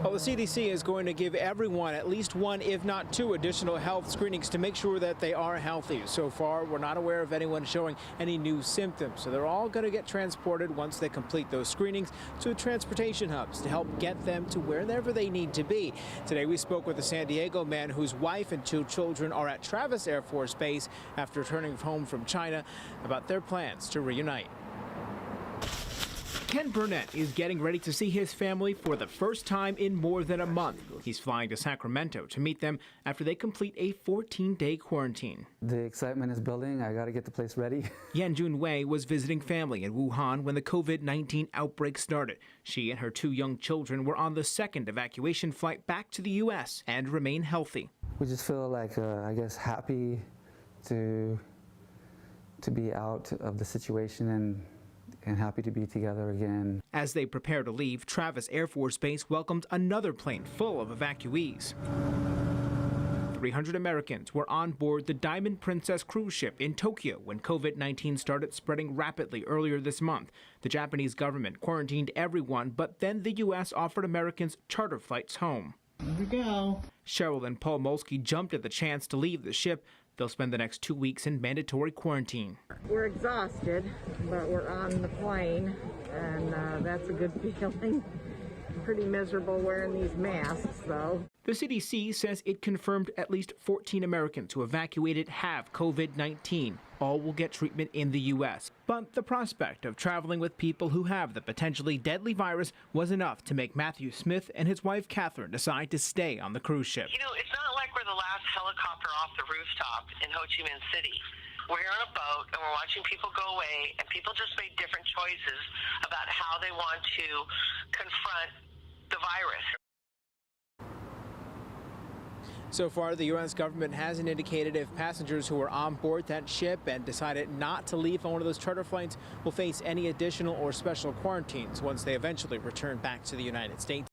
Well, the CDC is going to give everyone at least one, if not two, additional health screenings to make sure that they are healthy. So far, we're not aware of anyone showing any new symptoms. So they're all going to get transported once they complete those screenings to transportation hubs to help get them to wherever they need to be. Today, we spoke with a San Diego man whose wife and two children are at Travis Air Force Base after returning home from China about their plans to reunite. Ken Burnett is getting ready to see his family for the first time in more than a month. He's flying to Sacramento to meet them after they complete a 14-day quarantine. The excitement is building. I got to get the place ready. Yan Jun Wei was visiting family in Wuhan when the COVID-19 outbreak started. She and her two young children were on the second evacuation flight back to the U.S. and remain healthy. We just feel like, I guess, happy to be out of the situation and happy to be together again. As they prepare to leave, Travis Air Force Base welcomed another plane full of evacuees. 300 Americans were on board the Diamond Princess cruise ship in Tokyo when COVID-19 started spreading rapidly earlier this month. The Japanese government quarantined everyone, but then the U.S. offered Americans charter flights home. Here we go. Cheryl and Paul Molsky jumped at the chance to leave the ship. They'll spend the next 2 weeks in mandatory quarantine. We're exhausted, but we're on the plane, and that's a good feeling. Pretty miserable wearing these masks, though. The CDC says it confirmed at least 14 Americans who evacuated have COVID-19. All will get treatment in the U.S. But the prospect of traveling with people who have the potentially deadly virus was enough to make Matthew Smith and his wife Catherine decide to stay on the cruise ship. You know, it's not like we're the last helicopter off the rooftop in Ho Chi Minh City. We're here on a boat and we're watching people go away, and people just made different choices about how they want to confront the virus. So far, the U.S. government hasn't indicated if passengers who were on board that ship and decided not to leave on one of those charter flights will face any additional or special quarantines once they eventually return back to the United States.